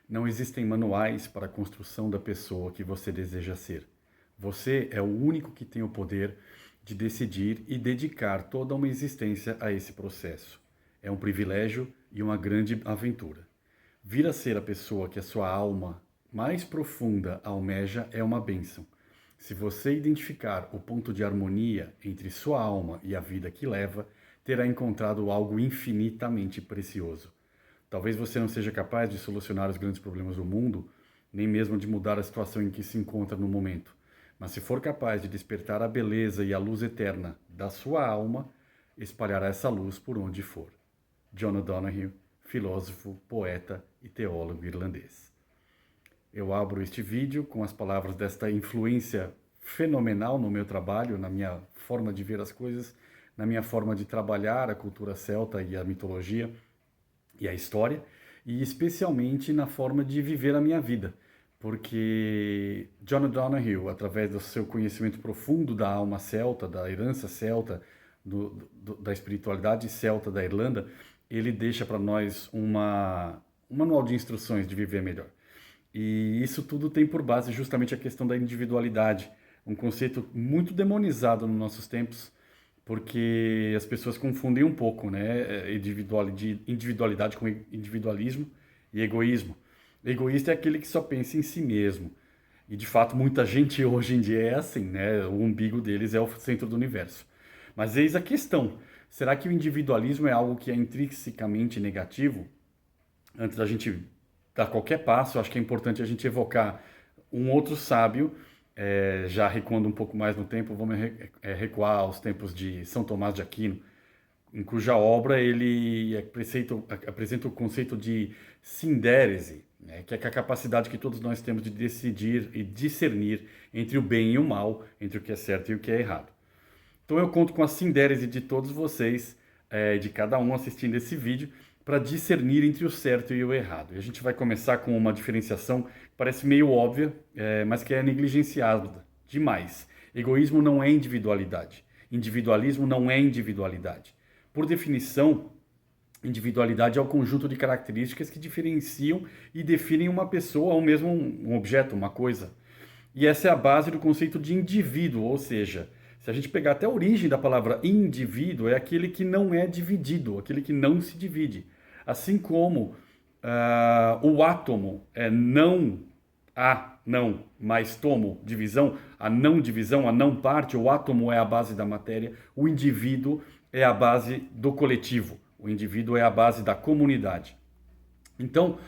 Não existem manuais para a construção da pessoa que você deseja ser. Você é o único que tem o poder de decidir e dedicar toda uma existência a esse processo. É um privilégio e uma grande aventura. Vir a ser a pessoa que a sua alma mais profunda almeja é uma bênção. Se você identificar o ponto de harmonia entre sua alma e a vida que leva, terá encontrado algo infinitamente precioso. Talvez você não seja capaz de solucionar os grandes problemas do mundo, nem mesmo de mudar a situação em que se encontra no momento. Mas se for capaz de despertar a beleza e a luz eterna da sua alma, espalhará essa luz por onde for. John O'Donohue, filósofo, poeta e teólogo irlandês. Eu abro este vídeo com as palavras desta influência fenomenal no meu trabalho, na minha forma de ver as coisas, na minha forma de trabalhar a cultura celta e a mitologia e a história, e especialmente na forma de viver a minha vida, porque John O'Donohue, através do seu conhecimento profundo da alma celta, da herança celta, da espiritualidade celta da Irlanda, ele deixa para nós um manual de instruções de viver melhor. E isso tudo tem por base justamente a questão da individualidade, um conceito muito demonizado nos nossos tempos, porque as pessoas confundem um pouco, né? Individualidade com individualismo e egoísmo. Egoísta é aquele que só pensa em si mesmo. E de fato muita gente hoje em dia é assim, né? O umbigo deles é o centro do universo. Mas eis a questão: será que o individualismo é algo que é intrinsecamente negativo? Antes da gente dar qualquer passo, acho que é importante a gente evocar um outro sábio, já recuando um pouco mais no tempo, vamos recuar aos tempos de São Tomás de Aquino, em cuja obra ele apresenta o conceito de sindérese, né, que é a capacidade que todos nós temos de decidir e discernir entre o bem e o mal, entre o que é certo e o que é errado. Então eu conto com a sindérese de todos vocês, de cada um assistindo esse vídeo, para discernir entre o certo e o errado. E a gente vai começar com uma diferenciação que parece meio óbvia, mas que é negligenciada demais. Egoísmo não é individualidade. Individualismo não é individualidade. Por definição, individualidade é o conjunto de características que diferenciam e definem uma pessoa ou mesmo um objeto, uma coisa. E essa é a base do conceito de indivíduo, ou seja, se a gente pegar até a origem da palavra indivíduo, é aquele que não é dividido, aquele que não se divide. Assim como o átomo é não há, não, mais tomo, divisão, a não parte, o átomo é a base da matéria, o indivíduo é a base do coletivo, o indivíduo é a base da comunidade. Então,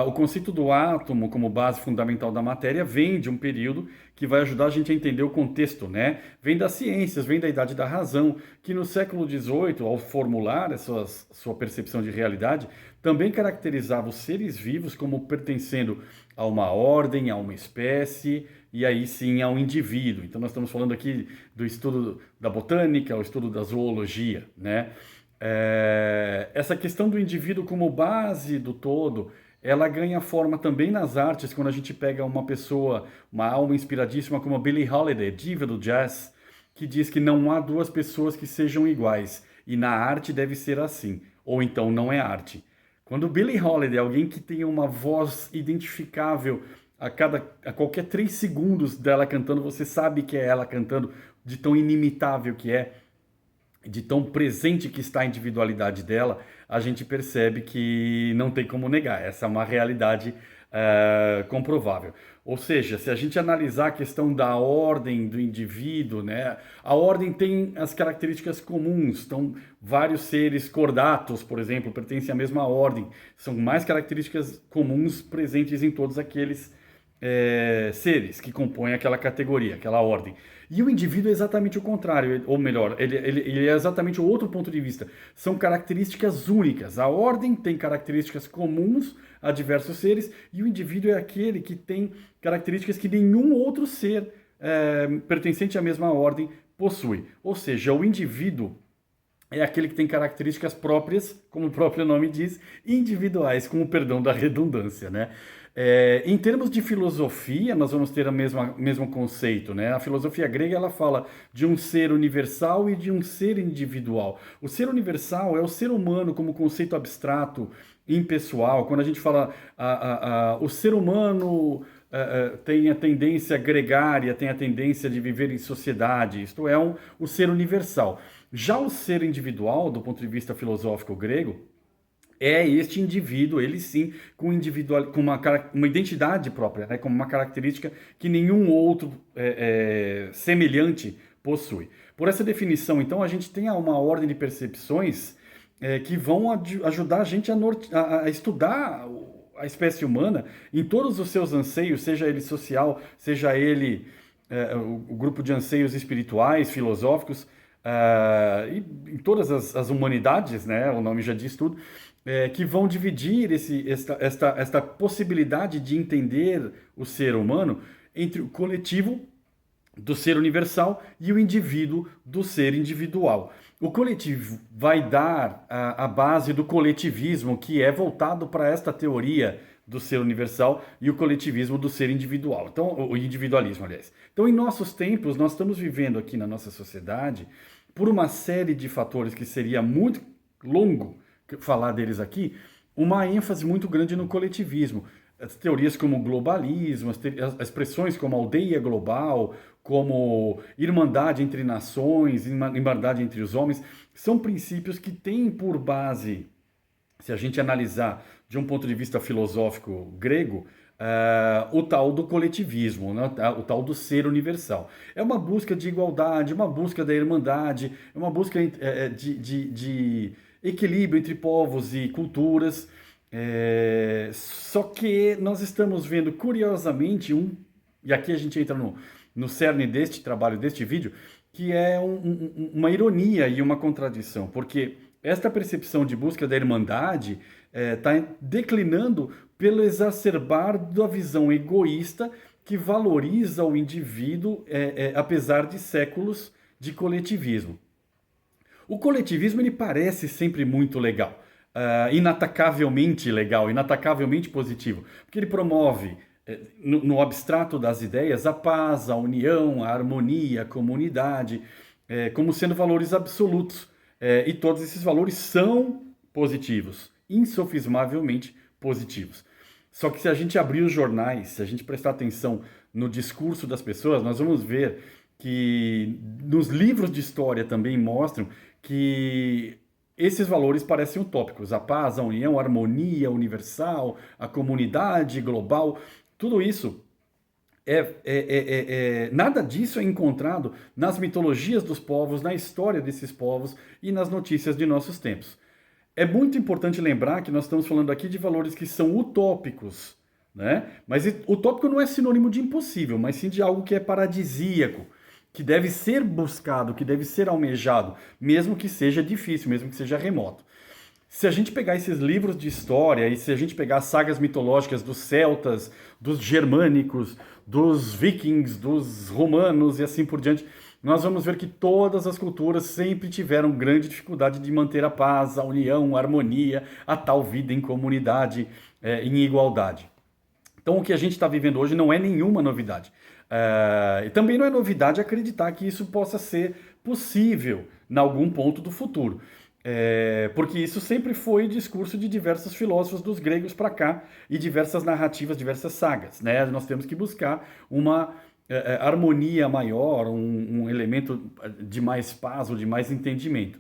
o conceito do átomo como base fundamental da matéria vem de um período que vai ajudar a gente a entender o contexto, né? Vem das ciências, vem da Idade da Razão, que no século XVIII, ao formular sua percepção de realidade, também caracterizava os seres vivos como pertencendo a uma ordem, a uma espécie e aí sim a um indivíduo. Então nós estamos falando aqui do estudo da botânica, o estudo da zoologia, né? Essa questão do indivíduo como base do todo, ela ganha forma também nas artes, quando a gente pega uma pessoa, uma alma inspiradíssima como a Billie Holiday, diva do jazz, que diz que não há duas pessoas que sejam iguais, e na arte deve ser assim, ou então não é arte. Quando Billie Holiday, alguém que tem uma voz identificável a qualquer 3 segundos dela cantando, você sabe que é ela cantando, de tão inimitável que é, de tão presente que está a individualidade dela, a gente percebe que não tem como negar. Essa é uma realidade comprovável. Ou seja, se a gente analisar a questão da ordem do indivíduo, né, a ordem tem as características comuns. Então, vários seres cordatos, por exemplo, pertencem à mesma ordem. São mais características comuns presentes em todos aqueles seres que compõem aquela categoria, aquela ordem. E o indivíduo é exatamente o contrário, ou melhor, ele é exatamente o outro ponto de vista. São características únicas. A ordem tem características comuns a diversos seres, e o indivíduo é aquele que tem características que nenhum outro ser pertencente à mesma ordem possui. Ou seja, o indivíduo é aquele que tem características próprias, como o próprio nome diz, individuais, com o perdão da redundância, né? Em termos de filosofia, nós vamos ter o mesmo conceito, né? A filosofia grega, ela fala de um ser universal e de um ser individual. O ser universal é o ser humano como conceito abstrato, impessoal. Quando a gente fala o ser humano tem a tendência gregária, tem a tendência de viver em sociedade, isto é, o ser universal. Já o ser individual, do ponto de vista filosófico grego, é este indivíduo, ele sim, com, com uma identidade própria, né, com uma característica que nenhum outro semelhante possui. Por essa definição, então, a gente tem uma ordem de percepções que vão ajudar a gente a estudar a espécie humana em todos os seus anseios, seja ele social, seja ele o grupo de anseios espirituais, filosóficos, e em todas as humanidades, né, o nome já diz tudo, que vão dividir esta possibilidade de entender o ser humano entre o coletivo do ser universal e o indivíduo do ser individual. O coletivo vai dar a base do coletivismo, que é voltado para esta teoria do ser universal, e o coletivismo do ser individual. Então, o individualismo, aliás. Então, em nossos tempos, nós estamos vivendo aqui na nossa sociedade, por uma série de fatores que seria muito longo falar deles aqui, uma ênfase muito grande no coletivismo. As teorias como globalismo, as expressões como aldeia global, como irmandade entre nações, irmandade entre os homens, são princípios que têm por base, se a gente analisar de um ponto de vista filosófico grego, o tal do coletivismo, né? O tal do ser universal. É uma busca de igualdade, uma busca da irmandade, é uma busca de equilíbrio entre povos e culturas. Só que nós estamos vendo, curiosamente, e aqui a gente entra no cerne deste trabalho, deste vídeo, que é uma ironia e uma contradição, porque esta percepção de busca da irmandade está declinando pelo exacerbar da visão egoísta que valoriza o indivíduo, apesar de séculos de coletivismo. O coletivismo ele parece sempre muito legal, inatacavelmente legal, inatacavelmente positivo, porque ele promove, no abstrato das ideias, a paz, a união, a harmonia, a comunidade, como sendo valores absolutos. E todos esses valores são positivos, insofismavelmente positivos. Só que se a gente abrir os jornais, se a gente prestar atenção no discurso das pessoas, nós vamos ver que nos livros de história também mostram que esses valores parecem utópicos. A paz, a união, a harmonia universal, a comunidade global, tudo isso nada disso é encontrado nas mitologias dos povos, na história desses povos e nas notícias de nossos tempos. É muito importante lembrar que nós estamos falando aqui de valores que são utópicos, né? Mas utópico não é sinônimo de impossível, mas sim de algo que é paradisíaco, que deve ser buscado, que deve ser almejado, mesmo que seja difícil, mesmo que seja remoto. Se a gente pegar esses livros de história e se a gente pegar as sagas mitológicas dos celtas, dos germânicos, dos vikings, dos romanos e assim por diante, nós vamos ver que todas as culturas sempre tiveram grande dificuldade de manter a paz, a união, a harmonia, a tal vida em comunidade, em igualdade. Então o que a gente está vivendo hoje não é nenhuma novidade. E também não é novidade acreditar que isso possa ser possível em algum ponto do futuro. Porque isso sempre foi discurso de diversos filósofos dos gregos para cá e diversas narrativas, diversas sagas, né? Nós temos que buscar uma harmonia maior, um elemento de mais paz ou de mais entendimento.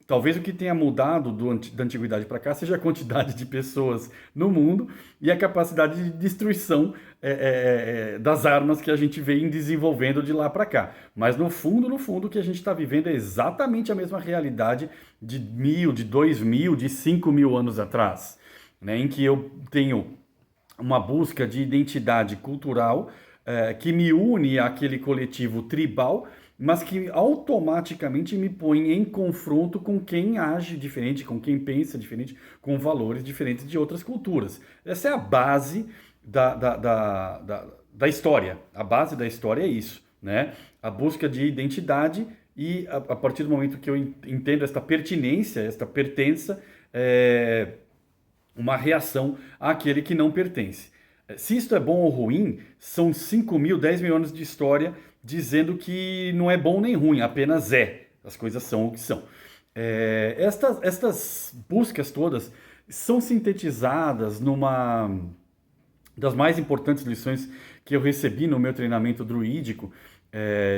Talvez o que tenha mudado da antiguidade para cá seja a quantidade de pessoas no mundo e a capacidade de destruição das armas que a gente vem desenvolvendo de lá para cá. Mas no fundo, o que a gente está vivendo é exatamente a mesma realidade de 1000, de 2000, de 5000 anos atrás, né? Em que eu tenho uma busca de identidade cultural que me une àquele coletivo tribal, mas que automaticamente me põe em confronto com quem age diferente, com quem pensa diferente, com valores diferentes de outras culturas. Essa é a base da história. A base da história é isso, né? A busca de identidade e a partir do momento que eu entendo esta pertinência, esta pertença, uma reação àquele que não pertence. Se isto é bom ou ruim, são 5 mil, 10 mil anos de história dizendo que não é bom nem ruim, apenas é. As coisas são o que são. Estas buscas todas são sintetizadas numa das mais importantes lições que eu recebi no meu treinamento druídico,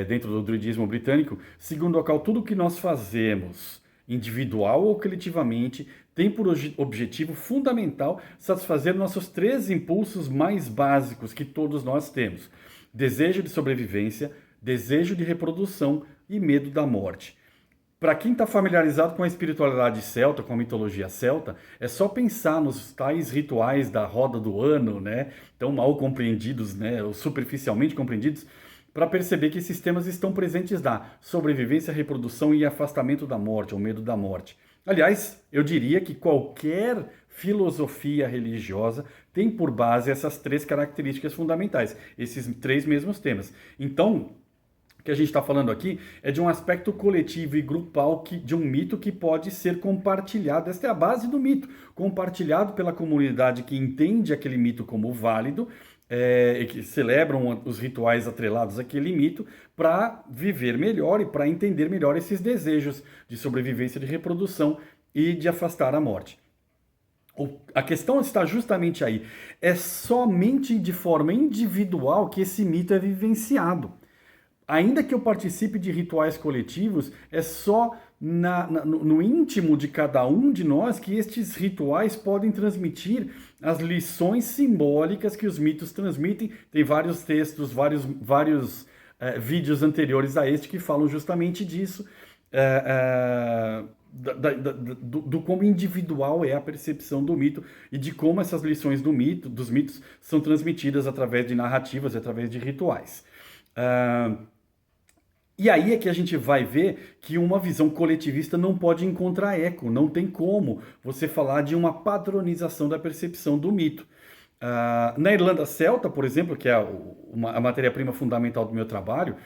dentro do druidismo britânico, segundo a qual tudo que nós fazemos, individual ou coletivamente, tem por objetivo fundamental satisfazer nossos 3 impulsos mais básicos que todos nós temos: desejo de sobrevivência, desejo de reprodução e medo da morte. Para quem está familiarizado com a espiritualidade celta, com a mitologia celta, é só pensar nos tais rituais da roda do ano, né, tão mal compreendidos, né, ou superficialmente compreendidos, para perceber que esses temas estão presentes na sobrevivência, reprodução e afastamento da morte, ou medo da morte. Aliás, eu diria que qualquer filosofia religiosa tem por base essas 3 características fundamentais, esses 3 mesmos temas. Então, o que a gente está falando aqui é de um aspecto coletivo e grupal de um mito que pode ser compartilhado. Esta é a base do mito, compartilhado pela comunidade que entende aquele mito como válido, e que celebram os rituais atrelados àquele mito para viver melhor e para entender melhor esses desejos de sobrevivência, de reprodução e de afastar a morte. A questão está justamente aí. É somente de forma individual que esse mito é vivenciado. Ainda que eu participe de rituais coletivos, é só no íntimo de cada um de nós que estes rituais podem transmitir as lições simbólicas que os mitos transmitem. Tem vários textos, vários vídeos anteriores a este que falam justamente disso, do como individual é a percepção do mito e de como essas lições dos mitos são transmitidas através de narrativas, através de rituais. E aí é que a gente vai ver que uma visão coletivista não pode encontrar eco, não tem como você falar de uma padronização da percepção do mito. Na Irlanda celta, por exemplo, que é a matéria-prima fundamental do meu trabalho,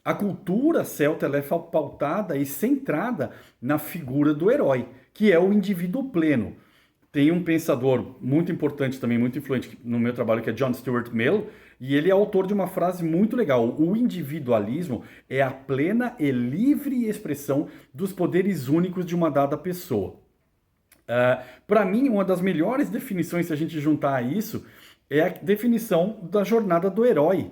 a cultura celta ela é pautada e centrada na figura do herói, que é o indivíduo pleno. Tem um pensador muito importante também, muito influente no meu trabalho, que é John Stuart Mill, e ele é autor de uma frase muito legal: o individualismo é a plena e livre expressão dos poderes únicos de uma dada pessoa. Para mim, uma das melhores definições, se a gente juntar a isso, é a definição da jornada do herói,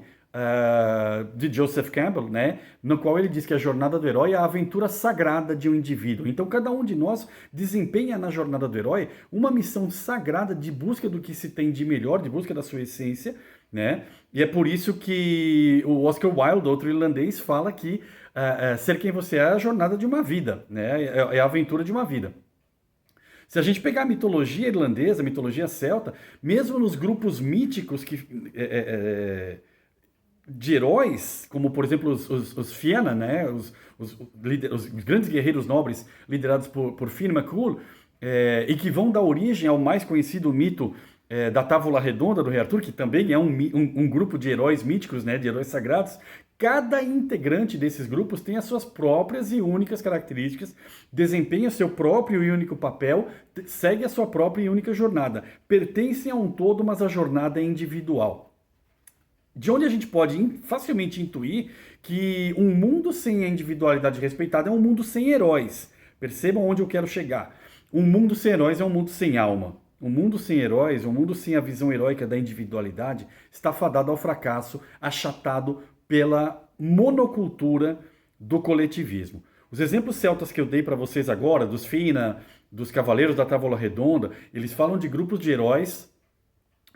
de Joseph Campbell, né? No qual ele diz que a jornada do herói é a aventura sagrada de um indivíduo. Então, cada um de nós desempenha na jornada do herói uma missão sagrada de busca do que se tem de melhor, de busca da sua essência, né? E é por isso que o Oscar Wilde, outro irlandês, fala que ser quem você é a jornada de uma vida, né? É a aventura de uma vida. Se a gente pegar a mitologia irlandesa, a mitologia celta, mesmo nos grupos míticos de heróis, como por exemplo os Fianna, né? os grandes guerreiros nobres liderados por Finn McCool, e que vão dar origem ao mais conhecido mito da Távola Redonda do Rei Arthur, que também é um grupo de heróis míticos, né? De heróis sagrados. Cada integrante desses grupos tem as suas próprias e únicas características, desempenha seu próprio e único papel, segue a sua própria e única jornada. Pertencem a um todo, mas a jornada é individual. De onde a gente pode facilmente intuir que um mundo sem a individualidade respeitada é um mundo sem heróis. Percebam onde eu quero chegar. Um mundo sem heróis é um mundo sem alma. Um mundo sem heróis, um mundo sem a visão heróica da individualidade, está fadado ao fracasso, achatado pela monocultura do coletivismo. Os exemplos celtas que eu dei para vocês agora, dos Fianna, dos Cavaleiros da Távola Redonda, eles falam de grupos de heróis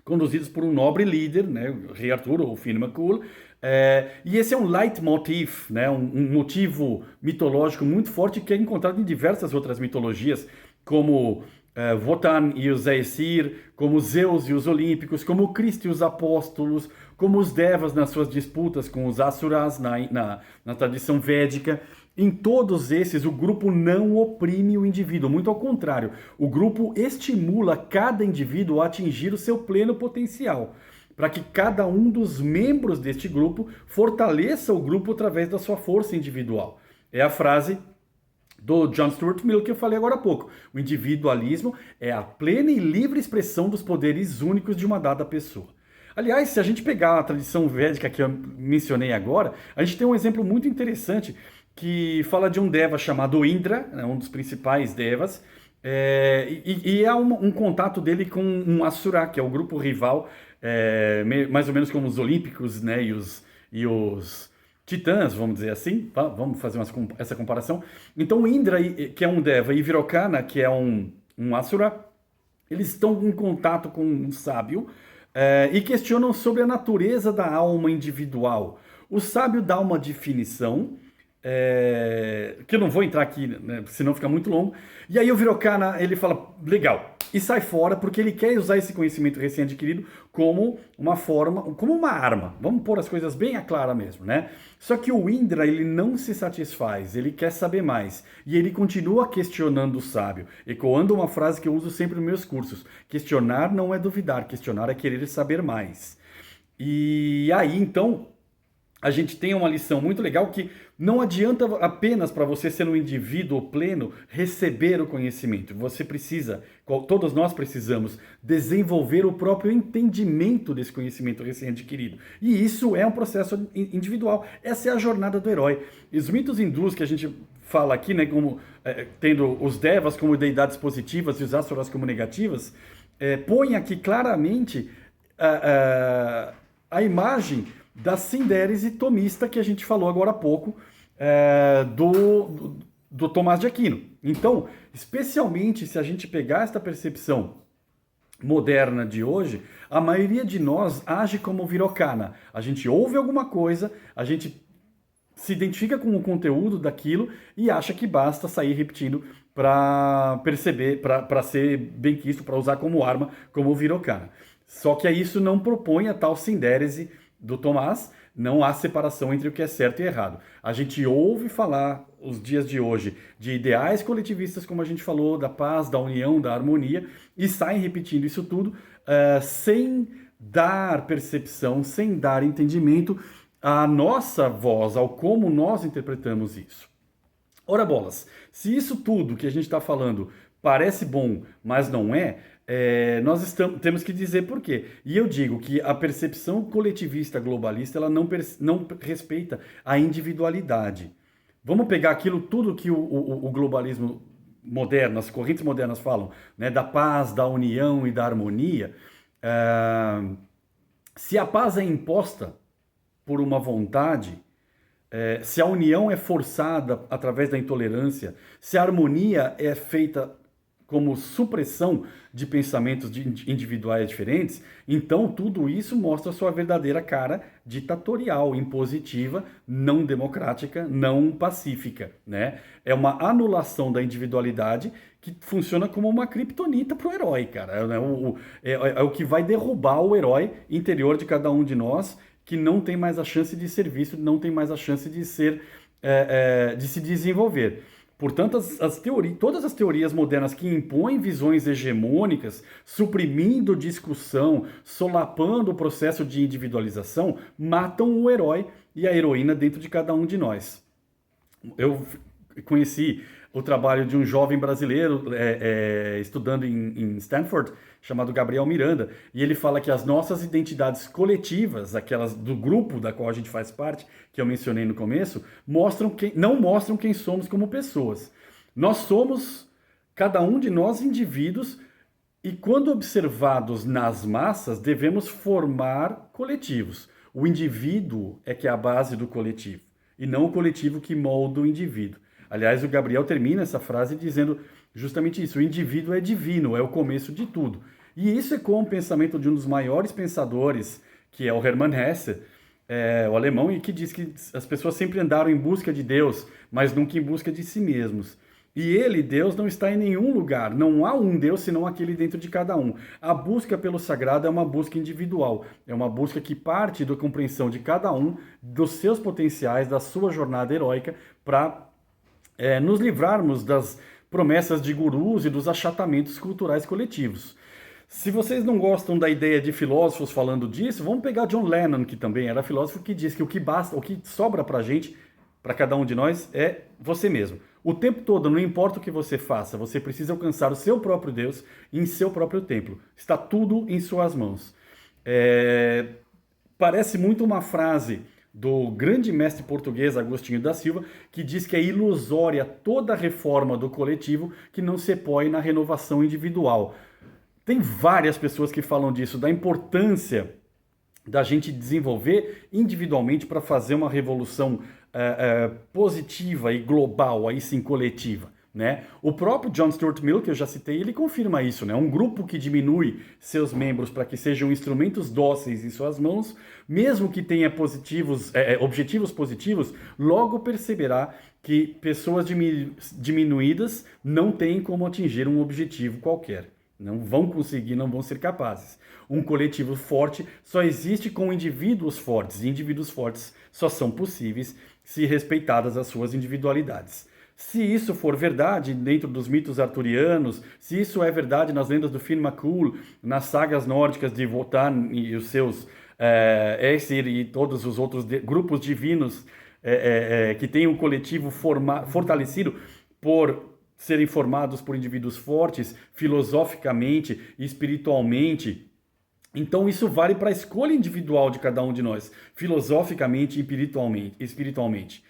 conduzidos por um nobre líder, né, o Rei Arthur ou Finn McCool, e esse é um leitmotiv, né, um motivo mitológico muito forte que é encontrado em diversas outras mitologias, como Wotan e os Aesir, como Zeus e os Olímpicos, como Cristo e os Apóstolos, como os Devas nas suas disputas com os Asuras na tradição védica. Em todos esses, o grupo não oprime o indivíduo, muito ao contrário, o grupo estimula cada indivíduo a atingir o seu pleno potencial, para que cada um dos membros deste grupo fortaleça o grupo através da sua força individual. É a frase do John Stuart Mill que eu falei agora há pouco. O individualismo é a plena e livre expressão dos poderes únicos de uma dada pessoa. Aliás, se a gente pegar a tradição védica que eu mencionei agora, a gente tem um exemplo muito interessante que fala de um deva chamado Indra, né, um dos principais devas, e há um contato dele com um Asura, que é o grupo rival, mais ou menos como os Olímpicos, né, e os Titãs, vamos dizer assim, tá? Vamos fazer essa comparação. Então o Indra, que é um deva, e Virokana, que é um Asura, eles estão em contato com um sábio, e questionam sobre a natureza da alma individual. O sábio dá uma definição, que eu não vou entrar aqui, né, senão fica muito longo. E aí o Virokana, ele fala, legal, e sai fora, porque ele quer usar esse conhecimento recém-adquirido como uma forma, como uma arma. Vamos pôr as coisas bem a clara mesmo, né? Só que o Indra, ele não se satisfaz, ele quer saber mais. E ele continua questionando o sábio, ecoando uma frase que eu uso sempre nos meus cursos. Questionar não é duvidar, questionar é querer saber mais. E aí, então, a gente tem uma lição muito legal que não adianta apenas para você ser um indivíduo pleno receber o conhecimento. Você precisa, todos nós precisamos, desenvolver o próprio entendimento desse conhecimento recém-adquirido. E isso é um processo individual. Essa é a jornada do herói. E os mitos hindus que a gente fala aqui, né, como tendo os devas como deidades positivas e os asuras como negativas, põe aqui claramente a imagem da sindérese tomista que a gente falou agora há pouco, do Tomás de Aquino. Então, especialmente se a gente pegar esta percepção moderna de hoje, a maioria de nós age como Virokana. A gente ouve alguma coisa, a gente se identifica com o conteúdo daquilo e acha que basta sair repetindo para perceber, para ser benquisto, para usar como arma, como Virokana. Só que isso não propõe a tal sindérese do Tomás, não há separação entre o que é certo e errado. A gente ouve falar, os dias de hoje, de ideais coletivistas, como a gente falou, da paz, da união, da harmonia, e saem repetindo isso tudo sem dar percepção, sem dar entendimento à nossa voz, ao como nós interpretamos isso. Ora bolas, se isso tudo que a gente está falando parece bom, mas não é, nós temos que dizer por quê. E eu digo que a percepção coletivista globalista ela não respeita a individualidade. Vamos pegar aquilo tudo que o globalismo moderno, as correntes modernas falam, né, da paz, da união e da harmonia. Se a paz é imposta por uma vontade, se a união é forçada através da intolerância, se a harmonia é feita como supressão de pensamentos individuais diferentes, então tudo isso mostra sua verdadeira cara ditatorial, impositiva, não democrática, não pacífica, né? É uma anulação da individualidade que funciona como uma criptonita para o herói, cara. É o que vai derrubar o herói interior de cada um de nós, que não tem mais a chance de ser visto, não tem mais a chance de de se desenvolver. Portanto, todas as teorias modernas que impõem visões hegemônicas, suprimindo discussão, solapando o processo de individualização, matam o herói e a heroína dentro de cada um de nós. Eu conheci o trabalho de um jovem brasileiro estudando em Stanford, chamado Gabriel Miranda, e ele fala que as nossas identidades coletivas, aquelas do grupo da qual a gente faz parte, que eu mencionei no começo, não mostram quem somos como pessoas. Nós somos, cada um de nós, indivíduos, e quando observados nas massas, devemos formar coletivos. O indivíduo é que é a base do coletivo, e não o coletivo que molda o indivíduo. Aliás, o Gabriel termina essa frase dizendo justamente isso: o indivíduo é divino, é o começo de tudo. E isso é com o pensamento de um dos maiores pensadores, que é o Hermann Hesse, o alemão, e que diz que as pessoas sempre andaram em busca de Deus, mas nunca em busca de si mesmos. E ele, Deus, não está em nenhum lugar. Não há um Deus senão aquele dentro de cada um. A busca pelo sagrado é uma busca individual. É uma busca que parte da compreensão de cada um, dos seus potenciais, da sua jornada heróica, para nos livrarmos das promessas de gurus e dos achatamentos culturais coletivos. Se vocês não gostam da ideia de filósofos falando disso, vamos pegar John Lennon, que também era filósofo, que diz que o que sobra pra gente para cada um de nós é você mesmo. O tempo todo, não importa o que você faça, você precisa alcançar o seu próprio Deus em seu próprio templo. Está tudo em suas mãos. Parece muito uma frase do grande mestre português Agostinho da Silva, que diz que é ilusória toda reforma do coletivo que não se apoie na renovação individual. Tem várias pessoas que falam disso, da importância da gente desenvolver individualmente para fazer uma revolução positiva e global, aí sim coletiva. Né? O próprio John Stuart Mill, que eu já citei, ele confirma isso. Né? Um grupo que diminui seus membros para que sejam instrumentos dóceis em suas mãos, mesmo que tenha objetivos positivos, logo perceberá que pessoas diminuídas não têm como atingir um objetivo qualquer. Não vão conseguir, não vão ser capazes. Um coletivo forte só existe com indivíduos fortes, e indivíduos fortes só são possíveis se respeitadas as suas individualidades. Se isso for verdade dentro dos mitos arturianos, se isso é verdade nas lendas do Finn McCool, nas sagas nórdicas de Wotan e os seus Aesir e todos os outros grupos divinos que têm um coletivo fortalecido por serem formados por indivíduos fortes, filosoficamente, espiritualmente. Então isso vale para a escolha individual de cada um de nós, filosoficamente e espiritualmente.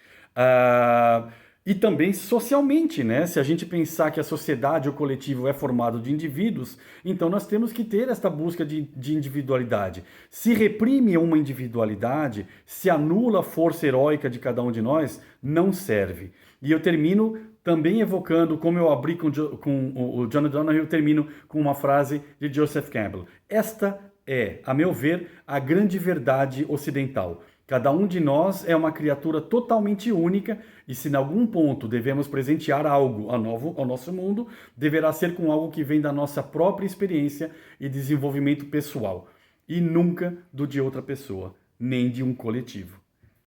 E também socialmente, né? Se a gente pensar que a sociedade, o coletivo é formado de indivíduos, então nós temos que ter esta busca de individualidade. Se reprime uma individualidade, se anula a força heróica de cada um de nós, não serve. E eu termino também evocando, como eu abri com o John O'Donohue, eu termino com uma frase de Joseph Campbell. Esta é, a meu ver, a grande verdade ocidental. Cada um de nós é uma criatura totalmente única e se em algum ponto devemos presentear algo ao nosso mundo, deverá ser com algo que vem da nossa própria experiência e desenvolvimento pessoal e nunca do de outra pessoa, nem de um coletivo.